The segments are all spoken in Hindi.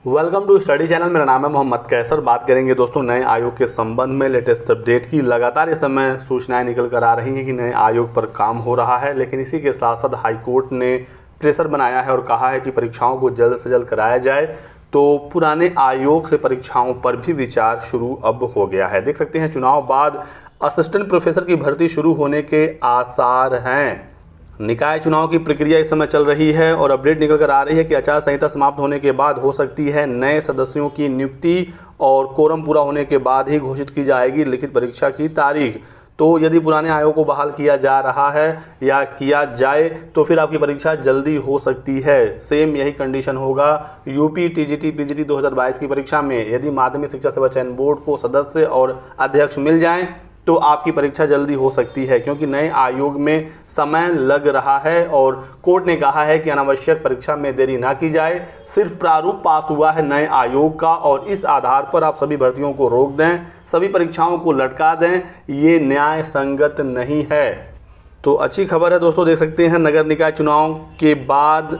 Welcome to study channel. मेरा नाम है मोहम्मद कैसर। बात करेंगे दोस्तों नए आयोग के संबंध में लेटेस्ट अपडेट की। लगातार इस समय सूचनाएं निकल कर आ रही हैं कि नए आयोग पर काम हो रहा है, लेकिन इसी के साथ साथ हाईकोर्ट ने प्रेशर बनाया है और कहा है कि परीक्षाओं को जल्द से जल्द कराया जाए। तो पुराने आयोग से परीक्षाओं पर भी विचार शुरू अब हो गया है। देख सकते हैं चुनाव बाद असिस्टेंट प्रोफेसर की भर्ती शुरू होने के आसार हैं। निकाय चुनाव की प्रक्रिया इस समय चल रही है और अपडेट निकल कर आ रही है कि आचार संहिता समाप्त होने के बाद हो सकती है नए सदस्यों की नियुक्ति और कोरम पूरा होने के बाद ही घोषित की जाएगी लिखित परीक्षा की तारीख। तो यदि पुराने आयोग को बहाल किया जा रहा है या किया जाए तो फिर आपकी परीक्षा जल्दी हो सकती है। सेम यही कंडीशन होगा यूपी टीजीटी पीजीटी 2022 की परीक्षा में। यदि माध्यमिक शिक्षा सेवा चयन बोर्ड को सदस्य और अध्यक्ष मिल जाएं तो आपकी परीक्षा जल्दी हो सकती है, क्योंकि नए आयोग में समय लग रहा है और कोर्ट ने कहा है कि अनावश्यक परीक्षा में देरी ना की जाए। सिर्फ प्रारूप पास हुआ है नए आयोग का और इस आधार पर आप सभी भर्तियों को रोक दें, सभी परीक्षाओं को लटका दें, ये न्याय संगत नहीं है। तो अच्छी खबर है दोस्तों, देख सकते हैं नगर निकाय चुनाव के बाद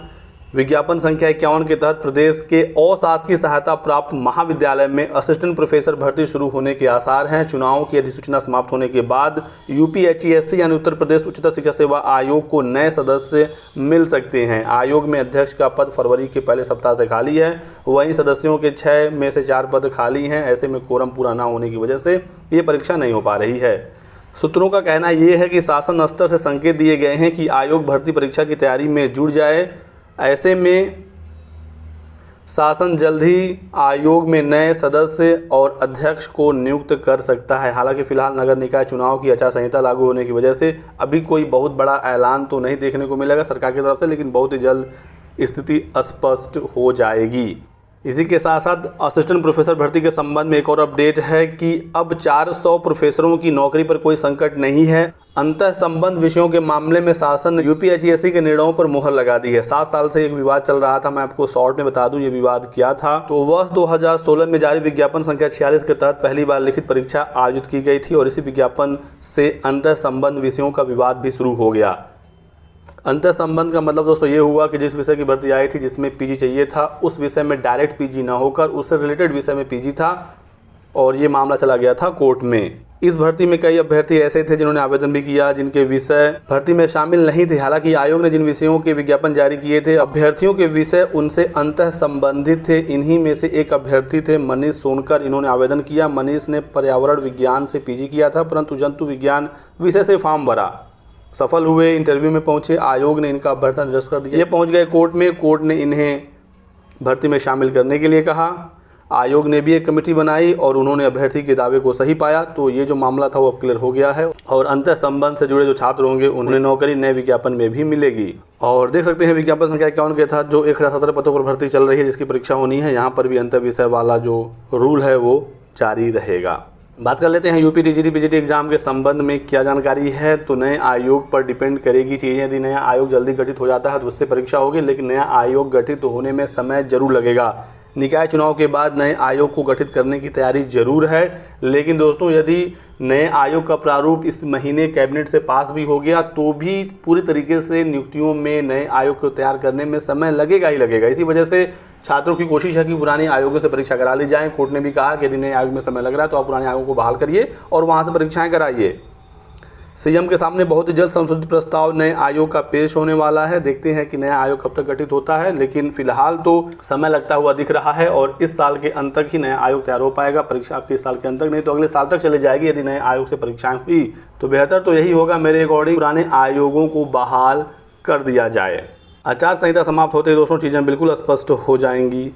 विज्ञापन संख्या 51 के तहत प्रदेश के अशासकीय सहायता प्राप्त महाविद्यालय में असिस्टेंट प्रोफेसर भर्ती शुरू होने के आसार हैं। चुनावों की अधिसूचना समाप्त होने के बाद यूपीएचईएससी यानी उत्तर प्रदेश उच्चतर शिक्षा सेवा आयोग को नए सदस्य मिल सकते हैं। आयोग में अध्यक्ष का पद फरवरी के पहले सप्ताह से खाली है, वहीं सदस्यों के 6 में से 4 पद खाली हैं। ऐसे में कोरम पूरा न होने की वजह से ये परीक्षा नहीं हो पा रही है। सूत्रों का कहना यह है कि शासन स्तर से संकेत दिए गए हैं कि आयोग भर्ती परीक्षा की तैयारी में जुट जाए। ऐसे में शासन जल्द ही आयोग में नए सदस्य और अध्यक्ष को नियुक्त कर सकता है। हालांकि फिलहाल नगर निकाय चुनाव की आचार संहिता लागू होने की वजह से अभी कोई बहुत बड़ा ऐलान तो नहीं देखने को मिलेगा सरकार की तरफ से, लेकिन बहुत ही जल्द स्थिति स्पष्ट हो जाएगी। इसी के साथ साथ असिस्टेंट प्रोफेसर भर्ती के संबंध में एक और अपडेट है कि अब 400 प्रोफेसरों की नौकरी पर कोई संकट नहीं है। अंतः संबंध विषयों के मामले में शासन यूपीएचईएससी के निर्णयों पर मुहर लगा दी है। 7 साल से एक विवाद चल रहा था, मैं आपको शॉर्ट में बता दूं ये विवाद क्या था। तो वर्ष 2016 में जारी विज्ञापन संख्या 46 के तहत पहली बार लिखित परीक्षा आयोजित की गई थी और इसी विज्ञापन से अंतः संबंध विषयों का विवाद भी शुरू हो गया। अंतर संबंध का मतलब दोस्तों ये हुआ कि जिस विषय की भर्ती आई थी जिसमें पीजी चाहिए था, उस विषय में डायरेक्ट पीजी ना होकर उससे रिलेटेड विषय में पीजी था और ये मामला चला गया था कोर्ट में। इस भर्ती में कई अभ्यर्थी ऐसे थे जिन्होंने आवेदन भी किया जिनके विषय भर्ती में शामिल नहीं थे। हालांकि आयोग ने जिन विषयों के विज्ञापन जारी किए थे अभ्यर्थियों के विषय उनसे अंतः संबंधित थे। इन्हीं में से एक अभ्यर्थी थे मनीष सोनकर। इन्होंने आवेदन किया। मनीष ने पर्यावरण विज्ञान से पीजी किया था, परंतु जंतु विज्ञान विषय से फॉर्म भरा, सफल हुए, इंटरव्यू में पहुंचे। आयोग ने इनका अभ्यर्थना निरस्त कर दिया। ये पहुंच गए कोर्ट में। कोर्ट ने इन्हें भर्ती में शामिल करने के लिए कहा। आयोग ने भी एक कमेटी बनाई और उन्होंने अभ्यर्थी के दावे को सही पाया। तो ये जो मामला था वो अब क्लियर हो गया है और अंतः संबंध से जुड़े जो छात्र होंगे उन्हें नौकरी नए विज्ञापन में भी मिलेगी। और देख सकते हैं विज्ञापन संख्या 51 के तहत जो 1017 पदों पर भर्ती चल रही है जिसकी परीक्षा होनी है, यहाँ पर भी अंतर विषय वाला जो रूल है वो जारी रहेगा। बात कर लेते हैं यूपी टीजीटी पीजीटी एग्जाम के संबंध में क्या जानकारी है। तो नए आयोग पर डिपेंड करेगी चीज़ें। यदि नया आयोग जल्दी गठित हो जाता है तो उससे परीक्षा होगी, लेकिन नया आयोग गठित होने में समय जरूर लगेगा। निकाय चुनाव के बाद नए आयोग को गठित करने की तैयारी जरूर है, लेकिन दोस्तों यदि नए आयोग का प्रारूप इस महीने कैबिनेट से पास भी हो गया तो भी पूरी तरीके से नियुक्तियों में नए आयोग को तैयार करने में समय लगेगा ही लगेगा। इसी वजह से छात्रों की कोशिश है कि पुराने आयोगों से परीक्षा करा ली जाए। कोर्ट ने भी कहा कि यदि नए आयोग में समय लग रहा है तो आप पुराने आयोगों को बहाल करिए और वहाँ से परीक्षाएं कराइए। सीएम के सामने बहुत ही जल्द संशोधित प्रस्ताव नए आयोग का पेश होने वाला है। देखते हैं कि नया आयोग कब तक गठित होता है, लेकिन फिलहाल तो समय लगता हुआ दिख रहा है और इस साल के अंत तक ही नया आयोग तैयार हो पाएगा। परीक्षा आपके इस साल के अंत तक नहीं तो अगले साल तक चली जाएगी। यदि नए आयोग से परीक्षाएं हुई तो बेहतर तो यही होगा मेरे अकॉर्डिंग, पुराने आयोगों को बहाल कर दिया जाए। आचार संहिता समाप्त होते ही दोस्तों चीज़ें बिल्कुल स्पष्ट हो जाएंगी।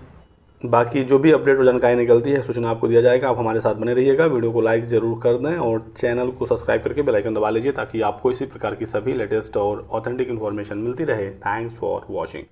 बाकी जो भी अपडेट और जानकारी निकलती है सूचना आपको दिया जाएगा। आप हमारे साथ बने रहिएगा, वीडियो को लाइक ज़रूर कर दें और चैनल को सब्सक्राइब करके बेल आइकन दबा लीजिए ताकि आपको इसी प्रकार की सभी लेटेस्ट और ऑथेंटिक इन्फॉर्मेशन मिलती रहे। Thanks for watching.